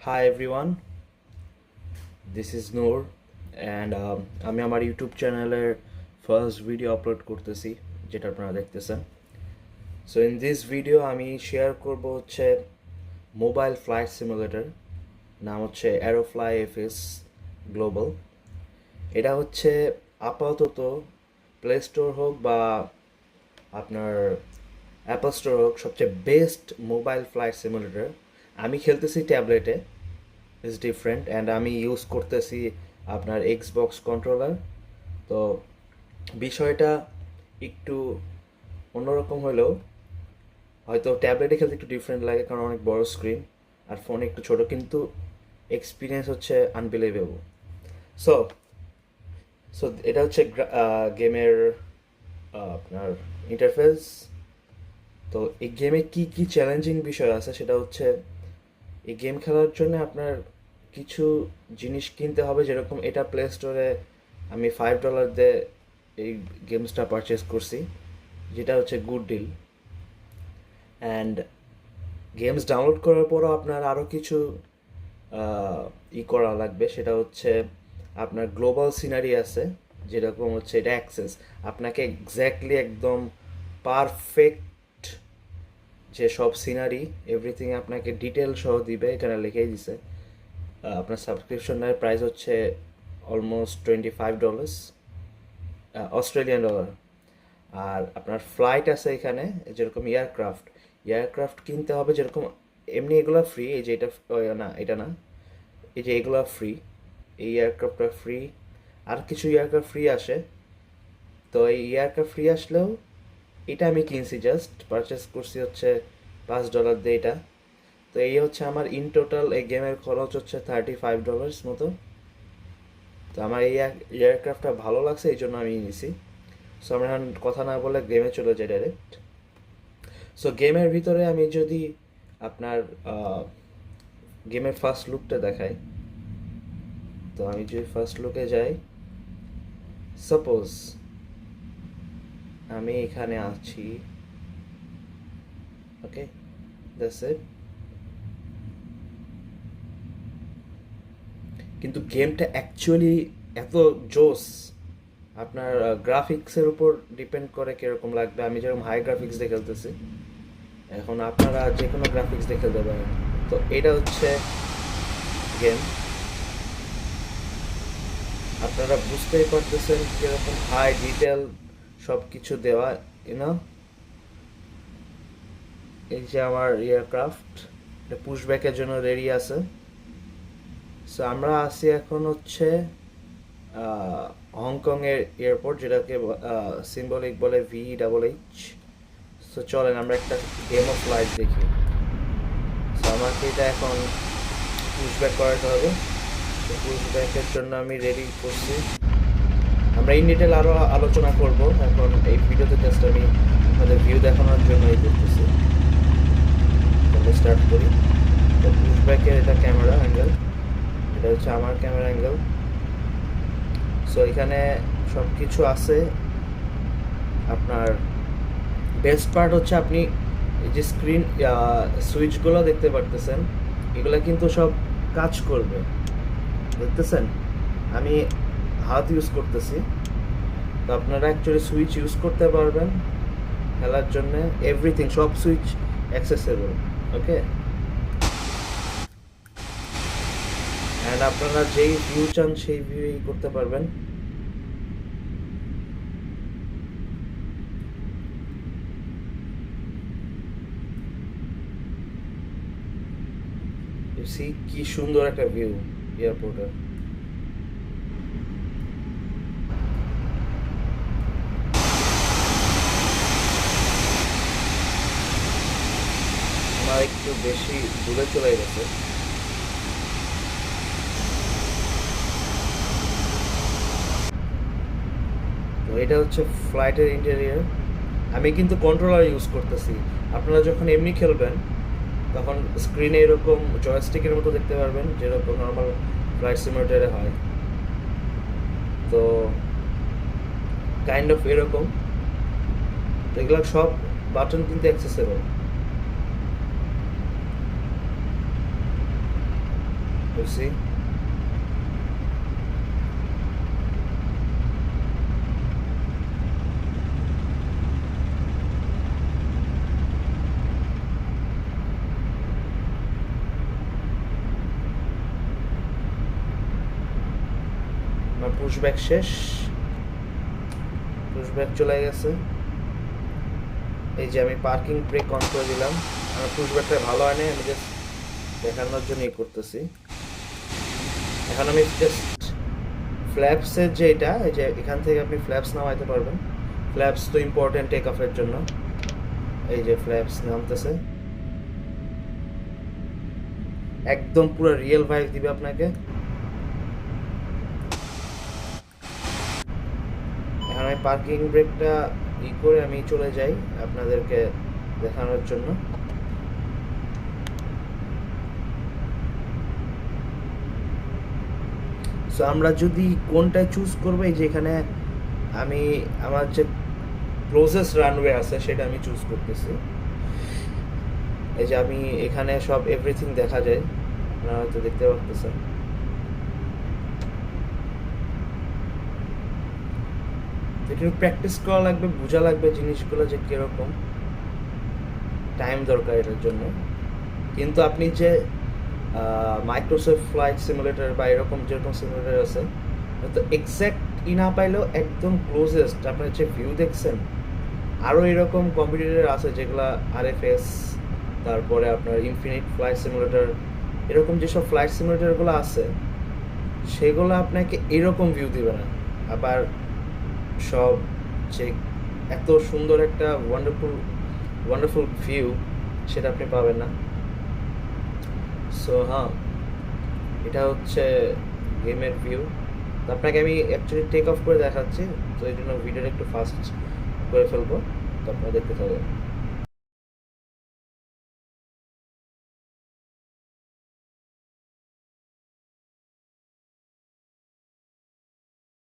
Hi everyone, this is Noor and আমি আমার YouTube চ্যানেলের ফার্স্ট ভিডিও আপলোড করতেছি যেটা আপনারা দেখতেছেন। সো ইন দিস ভিডিও আমি শেয়ার করব হচ্ছে মোবাইল ফ্লাইট সিমুলেটর, নাম হচ্ছে অ্যারোফ্লাই এফএস গ্লোবাল। এটা হচ্ছে আপাতত প্লে স্টোর হোক বা আপনার অ্যাপল স্টোর হোক সবচেয়ে বেস্ট মোবাইল ফ্লাইট সিমুলেটর। আমি খেলতেছি ট্যাবলেটে, ইজ ডিফারেন্ট, অ্যান্ড আমি ইউজ করতেছি আপনার এক্সবক্স কন্ট্রোলার। তো বিষয়টা একটু অন্যরকম হলেও হয়তো ট্যাবলেটে খেলতে একটু ডিফারেন্ট লাগে কারণ অনেক বড় স্ক্রিন আর ফোনে একটু ছোট, কিন্তু এক্সপিরিয়েন্স হচ্ছে আনবিলিভেবল। সো সো এটা হচ্ছে গেমের আপনার ইন্টারফেস। তো এই গেমে কি কি চ্যালেঞ্জিং বিষয় আছে সেটা হচ্ছে এই গেম খেলার জন্য আপনার কিছু জিনিস কিনতে হবে, যেরকম এটা প্লে স্টোরে আমি $5 দিয়ে এই গেমসটা পারচেস করছি, যেটা হচ্ছে good deal. And games download করার পরও আপনার আরও কিছু করা লাগবে, সেটা হচ্ছে আপনার গ্লোবাল সিনারি আছে, যেরকম হচ্ছে এটা অ্যাক্সেস আপনাকে এক্স্যাক্টলি একদম পারফেক্ট যে সব সিনারি এভরিথিং আপনাকে ডিটেল সহ দিবে, এখানে লিখেই দিছে। আপনার সাবস্ক্রিপশনের প্রাইস হচ্ছে অলমোস্ট $25 অস্ট্রেলিয়ান ডলার। আর আপনার ফ্লাইট আছে এখানে, যেরকম এয়ারক্রাফট কিনতে হবে, যেরকম এমনি এগুলো ফ্রি, এই যে এটা না, এটা না, এই যে এগুলো ফ্রি, এই এয়ারক্রাফটটা ফ্রি, আর কিছু এয়ারক্রাফট ফ্রি আসে। তো এই এয়ারক্রাফট ফ্রি আসলেও এটা আমি কিনছি, জাস্ট পারচেস করছি হচ্ছে $5 দিয়ে এটা। তো এই হচ্ছে আমার ইন টোটাল এই গেমের খরচ হচ্ছে $35 মতো। তো আমার এই এয়ারক্রাফটটা ভালো লাগছে, এই জন্য আমি নিয়েছি। সো আমরা এখন কথা না বলে গেমে চলে যাই ডাইরেক্ট। সো গেমের ভিতরে আমি যদি আপনার গেমের ফার্স্ট লুকটা দেখাই, তো আমি যদি ফার্স্ট লুকে যাই, সাপোজ আমি এখানে আছি, ওকে, দ্যাটস ইট। কিন্তু গেমটা অ্যাকচুয়ালি এত জোস, আপনার গ্রাফিক্সের উপর ডিপেন্ড করে কীরকম লাগবে। আমি যেরকম হাই গ্রাফিক্স দিয়ে খেলতেছি, এখন আপনারা যে কোনো গ্রাফিক্স দিয়ে খেলতে পারেন। তো এটা হচ্ছে গেম, আপনারা বুঝতেই পারতেছেন কীরকম হাই ডিটেল সব কিছু দেওয়া, ইউনো। এই যে আমার এয়ারক্রাফট, এটা পুশব্যাকের জন্য রেডি আছে। সো আমরা আছি এখন হচ্ছে হংকংয়ের এয়ারপোর্ট, যেটাকে সিম্বলিক বলে VEEH। সো চলেন আমরা একটা গেম অফ লাইফ দেখি। সো আমাকে এটা এখন পুশব্যাক করাতে হবে। তো পুশব্যাকের জন্য আমি রেডি করছি। আমরা ইন ডিটেল আরও আলোচনা করব, এখন এই ভিডিওতে জাস্ট আমি আমাদের ভিউ দেখানোর জন্যই করতেছি। তাহলে স্টার্ট করি। তো পুশব্যাকের এটা ক্যামেরা অ্যাঙ্গেল, এটা হচ্ছে আমার ক্যামেরা অ্যাঙ্গেল। সো এখানে সব কিছু আছে। আপনার বেস্ট পার্ট হচ্ছে আপনি এই যে স্ক্রিন সুইচগুলো দেখতে পারতেছেন, এগুলো কিন্তু সব কাজ করবে, দেখতেছেন। আমি হাত ইউজ করতেছি, তো আপনারা অ্যাকচুয়ালি সুইচ ইউজ করতে পারবেন খেলার জন্য। এভরিথিং, সব সুইচ অ্যাক্সেসেবল, ওকে। অ্যান্ড আপনারা যেই ভিউ চান সেই ভিউই করতে পারবেন। সি কি সুন্দর একটা ভিউ এয়ারপোর্টের। আমার একটু বেশি দূরে চলে গেছে। তো এটা হচ্ছে ফ্লাইটের ইন্টেরিয়র। আমি কিন্তু কন্ট্রোলার ইউজ করতেছি। আপনারা যখন এমনি খেলবেন তখন স্ক্রিনে এরকম জয়স্টিকের মতো দেখতে পারবেন, যেরকম নর্মাল ফ্লাইট সিমুলেটরে হয়। তো কাইন্ড অফ এরকম। তো এগুলো সব বাটন কিন্তু অ্যাক্সেসেবল। You see? আমার পুশব্যাক শেষ, পুশব্যাক চলে গেছে। এই যে আমি পার্কিং ব্রেক অন করে দিলাম। আমার পুশব্যাকটা ভালো হয়নি, আমি জাস্ট দেখানোর জন্যই করতেছি। এখন আমি জাস্ট ফ্ল্যাপসের যে এটা, এই যে এখান থেকে আপনি ফ্ল্যাপস নামাইতে পারবেন। ফ্ল্যাপস তো ইম্পর্টেন্ট টেক অফের জন্য। এই যে ফ্ল্যাপস নামতেছে, একদম পুরো রিয়েল ভাইব দিবে আপনাকে। এখন আমি পার্কিং ব্রেকটা করে আমি চলে যাই আপনাদেরকে দেখানোর জন্য। সো আমরা যদি কোনটা চুজ করবো, এই যে এখানে আমি আমার যে ক্লোজেস্ট রানওয়ে আছে সেটা আমি চুজ করতেছি। এই যে আমি এখানে সব এভরিথিং দেখা যায়, আপনারা হয়তো দেখতে পাচ্ছেন। একটু প্র্যাকটিস করা লাগবে, বোঝা লাগবে জিনিসগুলো যে কিরকম, টাইম দরকার এটার জন্য। কিন্তু আপনি যে মাইক্রোসফট ফ্লাইট সিমুলেটর বা এরকম যেরকম সিমুলেটর আছে, তো এক্স্যাক্ট না পাইলেও একদম ক্লোজেস্ট আপনার যে ভিউ দেখছেন, আরও এরকম কম্পিউটার আছে যেগুলো আরএফএস, তারপরে আপনার ইনফিনিট ফ্লাইট সিমুলেটর, এরকম যেসব ফ্লাইট সিমুলেটরগুলো আছে সেগুলো আপনাকে এরকম ভিউ দিবে না। আবার সব যে এত সুন্দর একটা ওয়ান্ডারফুল ভিউ সেটা আপনি পাবেন না। সো হ্যাঁ, এটা হচ্ছে গেমের ভিউ। তো আপনাকে আমি অ্যাকচুয়ালি টেক অফ করে দেখাচ্ছি, তো এই জন্য ভিডিওটা একটু ফাস্ট করে ফেলবো, তো আপনারা দেখতে থাকবেন।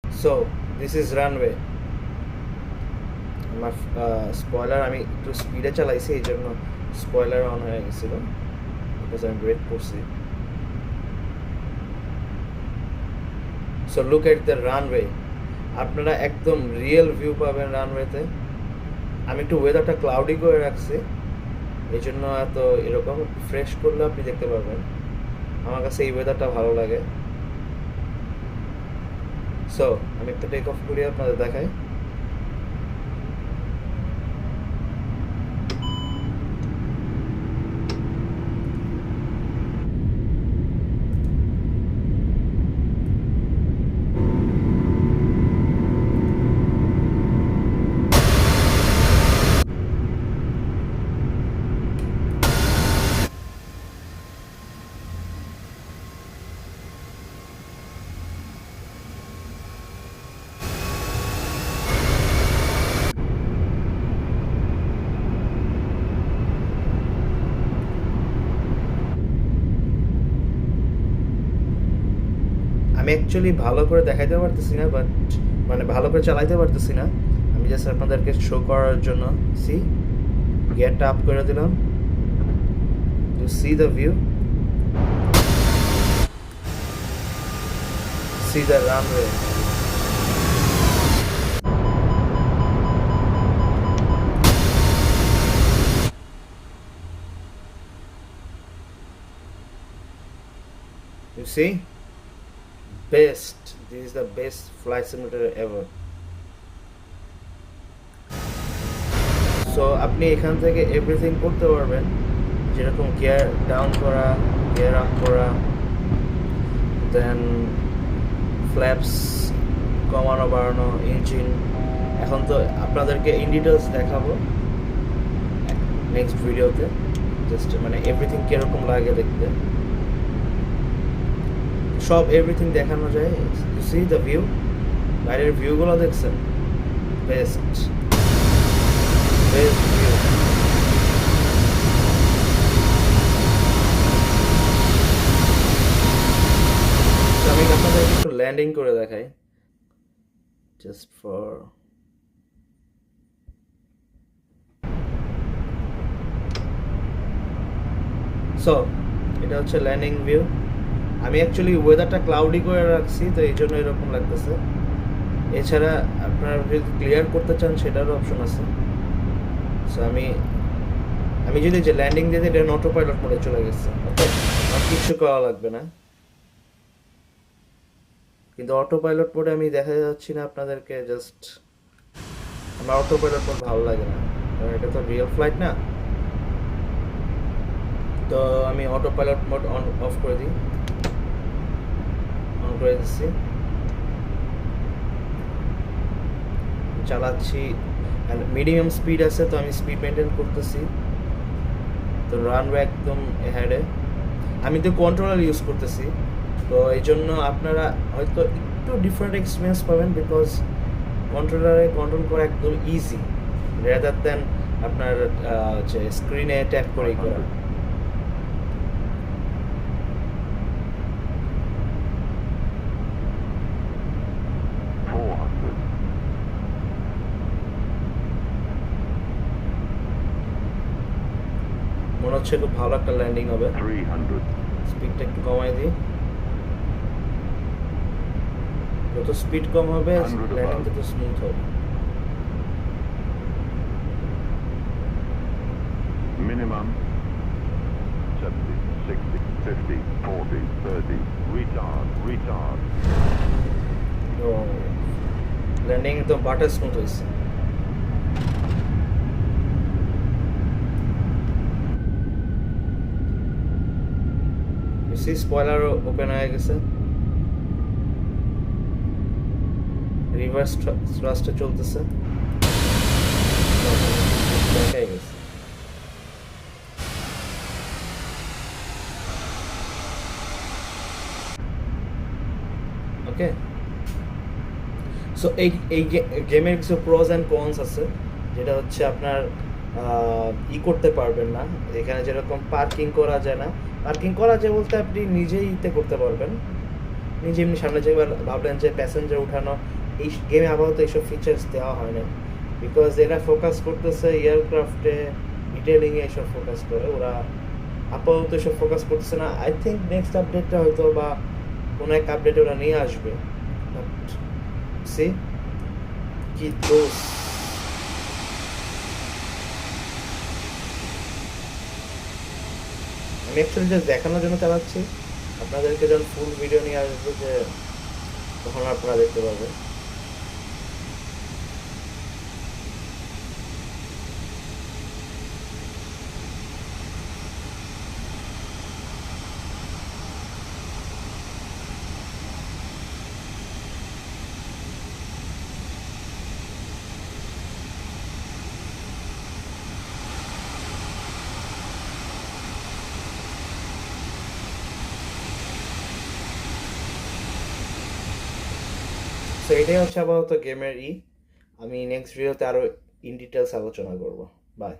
So this is runway. আমার স্পয়লার আমি একটু স্পিডে চালাইছি, এই জন্য স্পয়লার অন হয়ে গেছিল, বিকজ আমি ওয়েট করছি। So look at the runway, আপনারা একদম রিয়েল ভিউ পাবেন রানওয়েতে। আমি একটু ওয়েদারটা ক্লাউডি করে রাখছি, এই জন্য এত এরকম ফ্রেশ করলে আপনি দেখতে পারবেন। আমার কাছে এই ওয়েদারটা ভালো লাগে। সো আমি একটু টেক অফ করি, আপনাদের দেখাই। আমি অ্যাকচুয়ালি ভালো করে দেখাইতে পারতেছি না, বাট মানে ভালো করে চালাইতে পারতেছি না। আমি জাস্ট আপনাদেরকে শো করার জন্য সি গিয়ারটা আপ করে দিলাম, to see the view, see the runway. You see? Best. This is the best flight simulator ever. So আপনি এখান থেকে এভরিথিং করতে পারবেন, যেরকম গিয়ার ডাউন করা, গিয়ার আপ করা, দেন ফ্ল্যাপস কমানো বাড়ানো, ইঞ্জিন। এখন তো আপনাদেরকে ইন ডিটেলস দেখাবো নেক্সট ভিডিওতে, জাস্ট মানে এভরিথিং কীরকম লাগে দেখতে, সব এভরিথিং দেখানো যায়। ইউ সি দ্য ভিউ, বাইরের ভিউগুলো দেখছেন, বেস্ট বেস্ট ভিউ। আমি আপনাদেরকে একটু ল্যান্ডিং করে দেখাই, জাস্ট ফর সো এটা হচ্ছে ল্যান্ডিং ভিউ। আমি অ্যাকচুয়ালি ওয়েদারটা ক্লাউডি করে রাখছি, তো এই জন্য এরকম লাগতেছে। এছাড়া আপনারা যদি ক্লিয়ার করতে চান সেটারও অপশন আছে। সো আমি যদি যে ল্যান্ডিং দিয়ে দিই, এটা অটো পাইলট মোডে চলে গেছে। ওকে, আর কিছু করা লাগবে না। কিন্তু অটো পাইলট মোডে আমি দেখা যাচ্ছি না আপনাদেরকে, জাস্ট আমার অটো পাইলট মোড ভালো লাগে না, কারণ এটা তো রিয়েল ফ্লাইট না। তো আমি auto pilot mode on of করে দিই, অন করে দিচ্ছি, চালাচ্ছি। মিডিয়াম স্পিড আছে, তো আমি স্পিড মেনটেন করতেছি। তো রানওয়ে একদম হেডে, আমি তো কন্ট্রোলার ইউজ করতেছি, তো এই জন্য আপনারা হয়তো একটু ডিফারেন্ট এক্সপিরিয়েন্স পাবেন, বিকজ কন্ট্রোলারে কন্ট্রোল করা একদম ইজি রেদার দেন আপনার যে স্ক্রিনে ট্যাপ করেই করা। মনে হচ্ছে খুব ভালো একটা ল্যান্ডিং হবে। 300, স্পিডটা একটু কমাই দিই, যত স্পিড কম হবে ল্যান্ডিং তত স্মুথ হবে। minimum 70, 60, 50, 40, 30, retard. তো ল্যান্ডিং তো বাটার স্মুথ হয়েছে। স্পয়লার ওপেন হয়ে গেছে, রিভার্স থ্রাস্টে চলতেছে, হয়ে গেছে। ওকে, সো এই গেমের কিছু প্রোস অ্যান্ড কনস আছে, যেটা হচ্ছে আপনার করতে পারবেন না এখানে, যেরকম পার্কিং করা যায় না। পার্কিং করা যায় বলতে আপনি নিজেই করতে পারবেন, নিজে এমনি সামনে যে ভাবলেন যে প্যাসেঞ্জার উঠানো, এই গেমে আপাতত এইসব ফিচার্স দেওয়া হয় না, বিকজ এরা ফোকাস করতেছে এয়ারক্রাফটে, ডিটেলিংয়ে এইসব ফোকাস করে। ওরা আপাতত এসব ফোকাস করতেছে না। আই থিঙ্ক নেক্সট আপডেটটা হয়তো বা কোনো এক আপডেটে ওরা নিয়ে আসবে। বাট সি কি দোষ, আমি অ্যাকচুয়ালি জাস্ট দেখানোর জন্য চালাচ্ছি। আপনাদেরকে যখন ফুল ভিডিও নিয়ে আসবো, যে তখন আপনারা দেখতে পারবেন। সো এটাই হচ্ছে আপাতত গেমের আমি নেক্সট ভিডিওতে আরো ইন ডিটেলস আলোচনা করব। বাই।